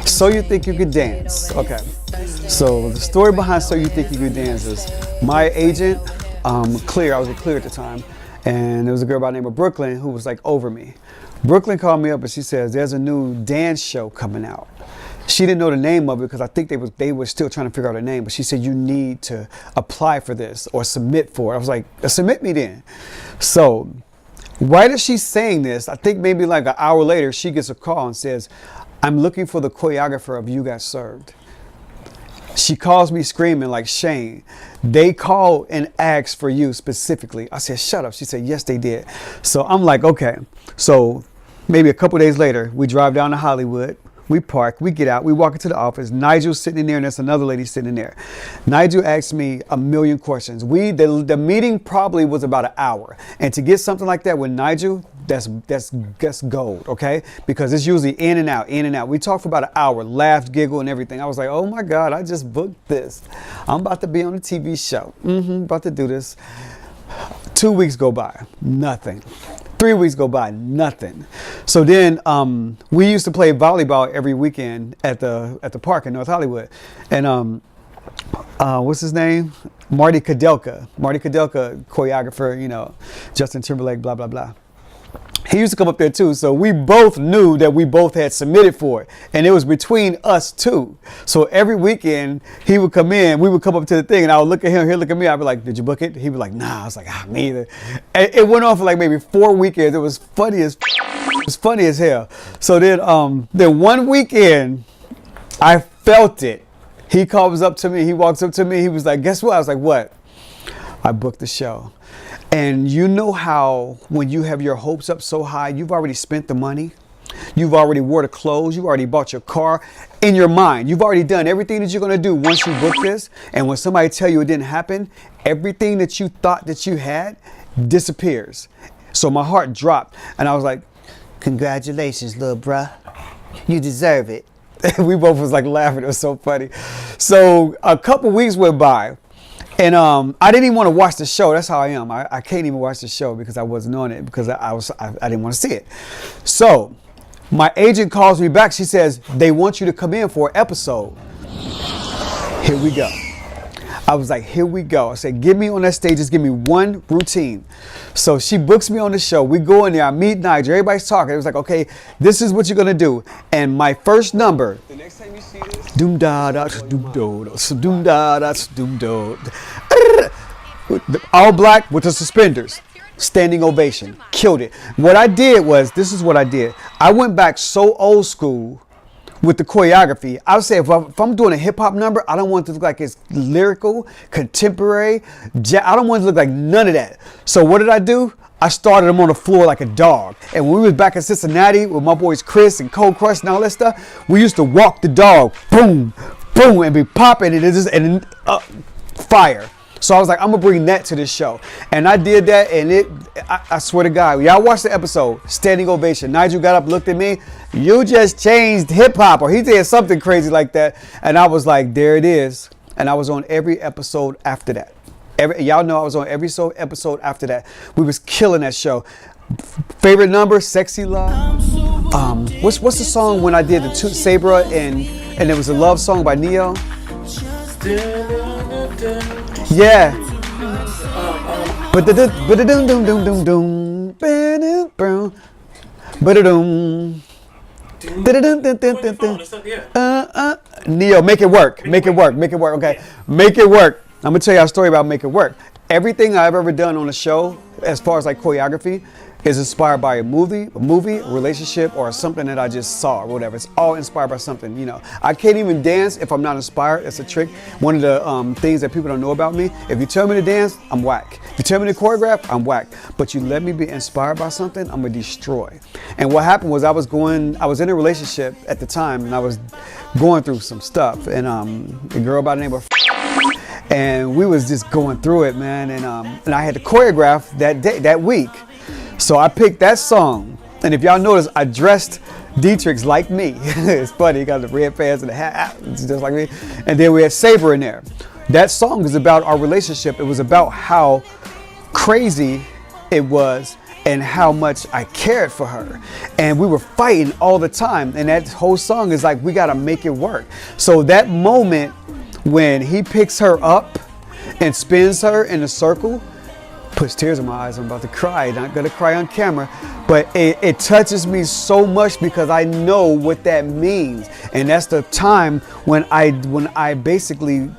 So You Think You Could Dance. Okay. So the story behind So You Think You Could Dance is my agent, Clear, I was with Clear at the time, and there was a girl by the name of Brooklyn who was like over me. Brooklyn called me up and she says, there's a new dance show coming out. She didn't know the name of it because I think they were still trying to figure out a name, but she said, you need to apply for this or submit for it. I was like, submit me then. So right as she's saying this, I think maybe like an hour later, she gets a call and says, I'm looking for the choreographer of You Got Served. She calls me screaming like, Shane, they called and asked for you specifically. I said, shut up. She said, yes, they did. So I'm like, okay. So maybe a couple days later, we drive down to Hollywood. We park, we get out, we walk into the office. Nigel's sitting in there and there's another lady sitting in there. Nigel asked me a million questions. The meeting probably was about an hour. And to get something like that with Nigel, that's gold, okay? Because it's usually in and out, in and out. We talked for about an hour, laughed, giggled, and everything. I was like, oh my God, I just booked this. I'm about to be on a TV show. About to do this. 2 weeks go by, nothing. 3 weeks go by, nothing. So then we used to play volleyball every weekend at the park in North Hollywood. And what's his name? Marty Kudelka, choreographer, you know, Justin Timberlake, blah, blah, blah. He used to come up there too. So we both knew that we both had submitted for it. And it was between us two. So every weekend he would come in, we would come up to the thing and I would look at him, he'd look at me. I'd be like, did you book it? He'd be like, nah. I was like, me either. And it went on for like maybe 4 weekends. It was funny as hell. So then one weekend I felt it. He comes up to me, he walks up to me. He was like, guess what? I was like, what? I booked the show. And you know how when you have your hopes up so high, you've already spent the money, you've already wore the clothes, you've already bought your car. In your mind, you've already done everything that you're going to do once you book this. And when somebody tell you it didn't happen, everything that you thought that you had disappears. So my heart dropped and I was like, congratulations, little bruh. You deserve it. We both was like laughing. It was so funny. So a couple weeks went by. And I didn't even want to watch the show. That's how I am. I can't even watch the show because I wasn't on it because I didn't want to see it. So my agent calls me back. She says, they want you to come in for an episode. Here we go. I was like, here we go. I said, get me on that stage. Just give me one routine. So she books me on the show. We go in there. I meet Nigel. Everybody's talking. It was like, okay, this is what you're going to do. And my first number. The next time you see this. Doom da da doom do doom da da doom do. All black with the suspenders. Standing ovation. Killed it. What I did was, this is what I did. I went back so old school with the choreography. I would say if I'm doing a hip hop number, I don't want it to look like it's lyrical, contemporary. I don't want it to look like none of that. So what did I do? I started them on the floor like a dog. And when we was back in Cincinnati with my boys Chris and Cold Crush and all that stuff, we used to walk the dog, boom, boom, and be popping and fire. So I was like, I'm gonna bring that to this show. And I did that, and I swear to God, y'all watch the episode, standing ovation. Nigel got up, looked at me, you just changed hip hop, or he did something crazy like that. And I was like, there it is. And I was on every episode after that. Y'all know I was on every episode after that. We was killing that show. Favorite number, Sexy Love. What's the song when I did the Sabra and it was a love song by Neo? Yeah. But the doom doom doom doom doom. Neo, make it work. Make it work. Make it work. Okay. Make it work. I'm gonna tell you a story about Make It Work. Everything I've ever done on a show, as far as like choreography, is inspired by a movie, relationship, or something that I just saw or whatever. It's all inspired by something, you know. I can't even dance if I'm not inspired. It's a trick. One of the things that people don't know about me, if you tell me to dance, I'm whack. If you tell me to choreograph, I'm whack. But you let me be inspired by something, I'm gonna destroy. And what happened was I was in a relationship at the time and I was going through some stuff. And a girl by the name of and we was just going through it, man. And I had to choreograph that week. So I picked that song, and if y'all notice, I dressed Dietrich's like me. It's funny, he got the red pants and the hat, just like me. And then we had Saber in there. That song is about our relationship. It was about how crazy it was and how much I cared for her. And we were fighting all the time. And that whole song is like, we got to make it work. So that moment when he picks her up and spins her in a circle, puts tears in my eyes. I'm about to cry. Not going to cry on camera. But it touches me so much because I know what that means. And that's the time when I basically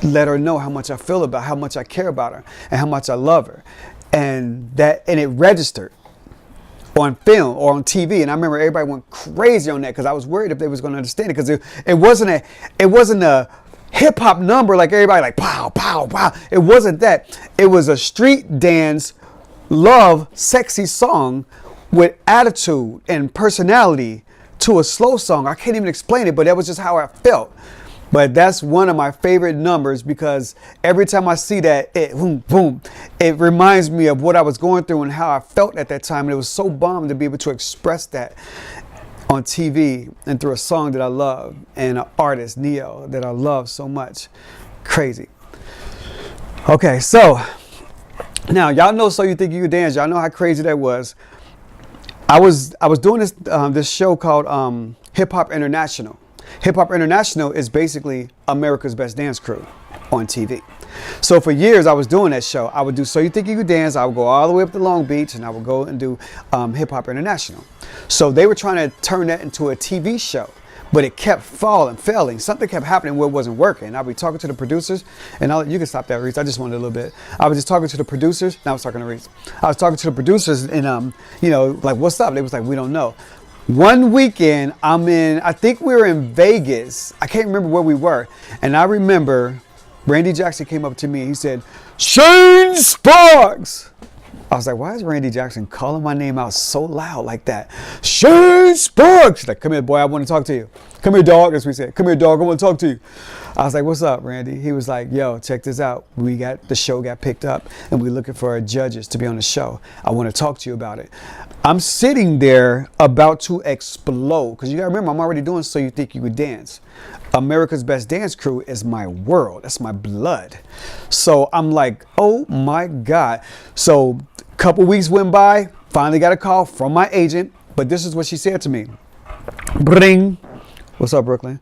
let her know how much I feel about, how much I care about her, and how much I love her. And it registered on film or on TV. And I remember everybody went crazy on that because I was worried if they was going to understand it, because it wasn't a hip hop number like everybody like pow, pow, pow. It wasn't that. It was a street dance, love, sexy song with attitude and personality to a slow song. I can't even explain it, but that was just how I felt. But that's one of my favorite numbers because every time I see that, it reminds me of what I was going through and how I felt at that time. And it was so bomb to be able to express that on TV and through a song that I love and an artist, Neo, that I love so much. Crazy. Okay, so now y'all know So You Think You Can Dance. Y'all know how crazy that was. I was doing this show called Hip Hop International. Hip Hop International is basically America's Best Dance Crew on TV. So for years I was doing that show. I would do So You Think You Could Dance. I would go all the way up to Long Beach and I would go and do Hip Hop International. So they were trying to turn that into a TV show, but it kept failing. Something kept happening where it wasn't working. I'd be talking to the producers, and you can stop that, Reese. I just wanted a little bit. I was just talking to the producers. Now I was talking to Reese. I was talking to the producers and, like, what's up? They was like, we don't know. One weekend, I think we were in Vegas. I can't remember where we were. And I remember Randy Jackson came up to me and he said, Shane Sparks. I was like, why is Randy Jackson calling my name out so loud like that? Shane Sparks. He's like, come here, boy, I want to talk to you. Come here, dog, as we said. Come here, dog, I want to talk to you. I was like, what's up, Randy? He was like, yo, check this out. The show got picked up and we're looking for judges to be on the show. I want to talk to you about it. I'm sitting there about to explode because you got to remember, I'm already doing So You Think You Could Dance. America's Best Dance Crew is my world. That's my blood. So I'm like, oh my God. So a couple weeks went by, finally got a call from my agent, but this is what she said to me. Bring. What's up, Brooklyn?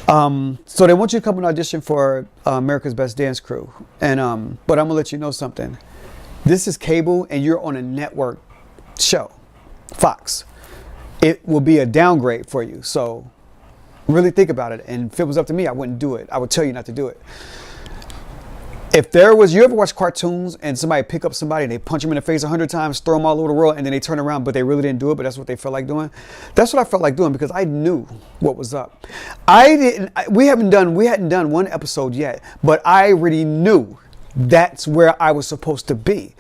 So they want you to come and audition for America's Best Dance Crew. And but I'm gonna let you know something. This is cable and you're on a network show, Fox. It will be a downgrade for you. So really think about it. And if it was up to me, I wouldn't do it. I would tell you not to do it. If there was, you ever watch cartoons and somebody pick up somebody and they punch them in the face 100 times, throw them all over the world, and then they turn around, but they really didn't do it, but that's what they felt like doing? That's what I felt like doing because I knew what was up. We hadn't done one episode yet, but I already knew that's where I was supposed to be.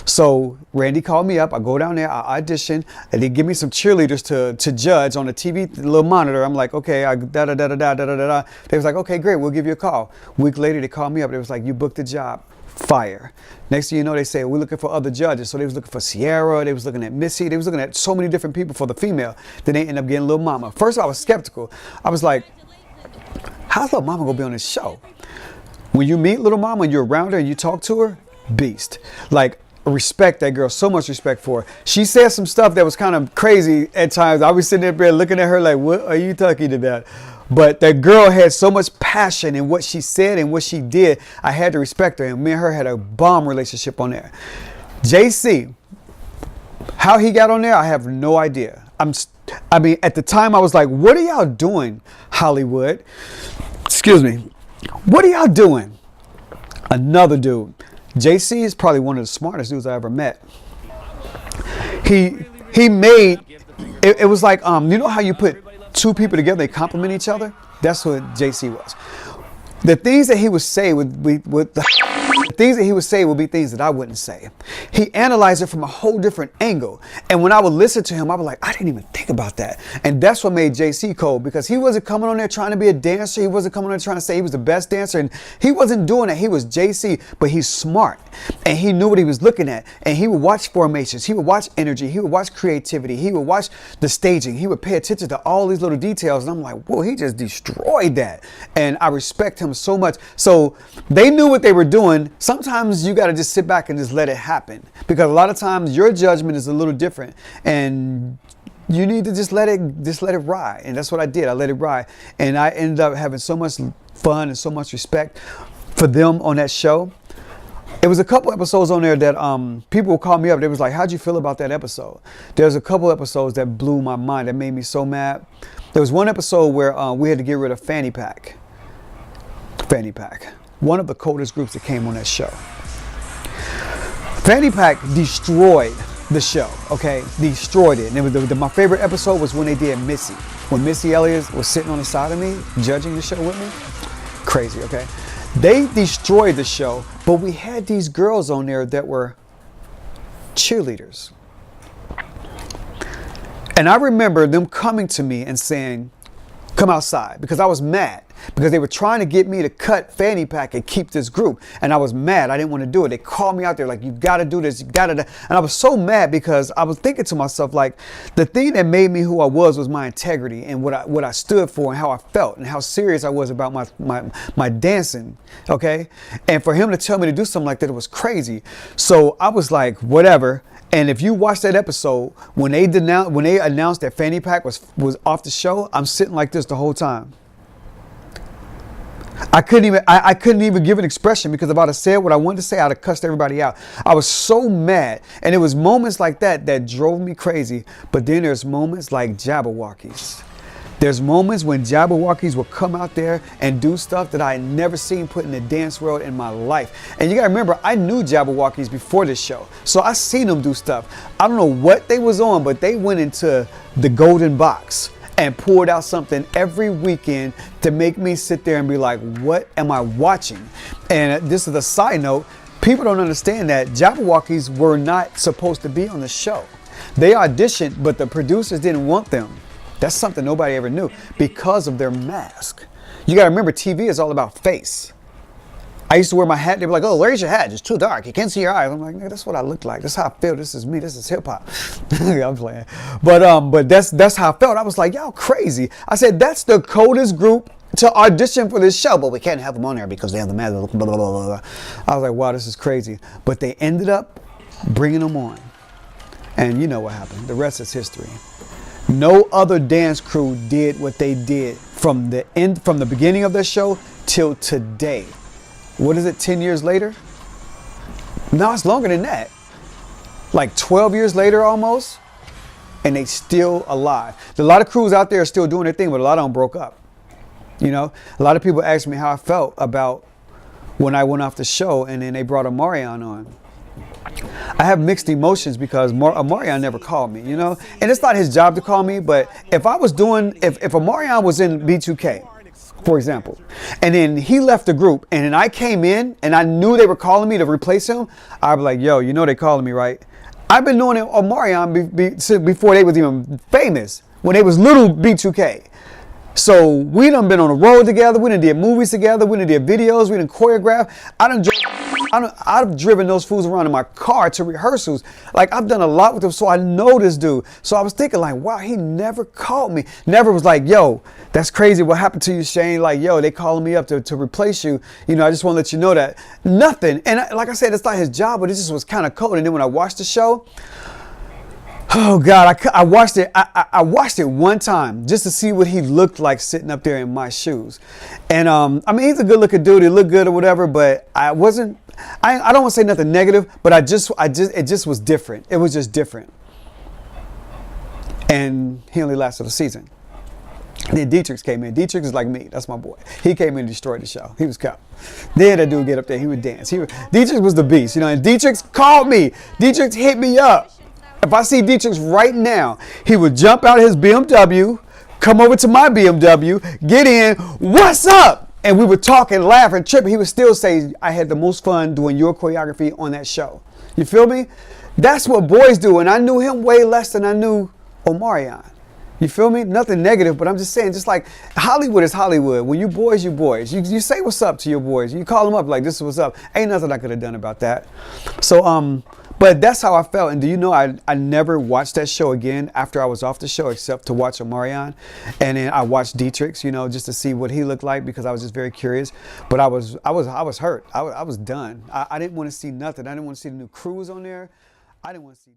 So Randy called me up. I go down there, I audition, and they give me some cheerleaders to judge on the TV, the little monitor. I'm like, okay, They was like, okay, great, we'll give you a call. A week later, they called me up. They was like, you booked the job. Fire. Next thing you know, they say, we're looking for other judges. So they was looking for Sierra, they was looking at Missy, they was looking at so many different people for the female. Then they end up getting Lil Mama. First, I was skeptical. I was like, how's Lil Mama gonna be on this show? When you meet Little Mama and you're around her and you talk to her, beast. Like, respect that girl, so much respect for her. She said some stuff that was kind of crazy at times. I was sitting there looking at her like, what are you talking about? But that girl had so much passion in what she said and what she did. I had to respect her, and me and her had a bomb relationship on there. JC, how he got on there, I have no idea. At the time I was like, what are y'all doing, Hollywood? Excuse me. What are y'all doing? Another dude. JC is probably one of the smartest dudes I ever met. He made, it was like, you know how you put two people together, they complement each other? That's what JC was. The things that he would say would be things that I wouldn't say. He analyzed it from a whole different angle. And when I would listen to him, I was like, I didn't even think about that. And that's what made JC cold, because he wasn't coming on there trying to be a dancer. He wasn't coming on there trying to say he was the best dancer. And he wasn't doing that. He was JC, but he's smart. And he knew what he was looking at. And he would watch formations. He would watch energy. He would watch creativity. He would watch the staging. He would pay attention to all these little details. And I'm like, whoa, he just destroyed that. And I respect him so much. So they knew what they were doing. sometimes you got to just sit back and just let it happen, because a lot of times your judgment is a little different, and you need to just let it ride. And that's what I did. I let it ride, and I ended up having so much fun and so much respect for them on that show. It was a couple episodes on there that people would call me up. They was like, how'd you feel about that episode? There's a couple episodes that blew my mind, that made me so mad. There was one episode where we had to get rid of Fanny Pack. Fanny Pack, one of the coldest groups that came on that show. Fanny Pack destroyed the show, okay? Destroyed it. And it was my favorite episode was when they did Missy. When Missy Elliott was sitting on the side of me, judging the show with me. Crazy, okay? They destroyed the show, but we had these girls on there that were cheerleaders. And I remember them coming to me and saying, come outside, because I was mad. Because they were trying to get me to cut Fanny Pack and keep this group. And I was mad. I didn't want to do it. They called me out there like, you got to do this. You got to. And I was so mad because I was thinking to myself, like, the thing that made me who I was my integrity and what I stood for and how I felt and how serious I was about my dancing. Okay. And for him to tell me to do something like that, it was crazy. So I was like, whatever. And if you watch that episode, when they announced that Fanny Pack was off the show, I'm sitting like this the whole time. I couldn't even give an expression, because if I'd have said what I wanted to say, I'd have cussed everybody out. I was so mad. And it was moments like that drove me crazy. But then there's moments like Jabberwockies. There's moments when Jabberwockies will come out there and do stuff that I had never seen put in the dance world in my life. And you gotta remember, I knew Jabberwockies before this show. So I seen them do stuff. I don't know what they was on, but they went into the golden box and poured out something every weekend to make me sit there and be like, what am I watching? And this is a side note. People don't understand that Jabberwockies were not supposed to be on the show. They auditioned, but the producers didn't want them. That's something nobody ever knew, because of their mask. You gotta remember, TV is all about face. I used to wear my hat. They'd be like, oh, where's your hat? It's too dark. You can't see your eyes. I'm like, that's what I look like. That's how I feel. This is me. This is hip hop. I'm playing. But that's how I felt. I was like, y'all crazy. I said, that's the coldest group to audition for this show, but we can't have them on there because they have the mask. Blah, blah, blah, blah. I was like, wow, this is crazy. But they ended up bringing them on. And you know what happened. The rest is history. No other dance crew did what they did from the beginning of the show till today. What is it, 10 years later? No, it's longer than that. Like 12 years later almost, and they still alive. A lot of crews out there are still doing their thing, but a lot of them broke up. You know, a lot of people asked me how I felt about when I went off the show and then they brought Omarion on. I have mixed emotions because Omarion never called me, you know, and it's not his job to call me. But if Omarion was in B2K, for example, and then he left the group and then I came in and I knew they were calling me to replace him, I'd be like, yo, you know they calling me, right? I've been knowing Omarion before they was even famous, when they was little B2K. So we done been on the road together. We done did movies together. We done did videos. We done choreographed. I've driven those fools around in my car to rehearsals. Like, I've done a lot with them, so I know this dude. So I was thinking like, wow, he never called me. Never was like, yo, that's crazy. What happened to you, Shane? Like, yo, they calling me up to replace you. You know, I just want to let you know that. Nothing. And like I said, it's not his job, but it just was kind of cold. And then when I watched the show, oh God, I watched it. I watched it one time just to see what he looked like sitting up there in my shoes. And I mean, he's a good looking dude. He looked good or whatever, but I don't want to say nothing negative, but it just was different. It was just different. And he only lasted a season. Then Dietrich came in. Dietrich is like me. That's my boy. He came in and destroyed the show. He was cut. Then that dude get up there. He would dance. Dietrich was the beast, you know. And Dietrich called me. Dietrich hit me up. If I see Dietrich right now, he would jump out of his BMW, come over to my BMW, get in, what's up? And we would talk and laugh and trip. He would still say, I had the most fun doing your choreography on that show. You feel me? That's what boys do. And I knew him way less than I knew Omarion. You feel me? Nothing negative, but I'm just saying, just like Hollywood is Hollywood. When you boys, you boys. You say what's up to your boys. You call them up like, this is what's up. Ain't nothing I could have done about that. So, but that's how I felt. And do you know, I never watched that show again after I was off the show, except to watch Omarion. And then I watched Dietrich, you know, just to see what he looked like, because I was just very curious. But I was hurt. I was done. I didn't want to see nothing. I didn't want to see the new crews on there. I didn't want to see.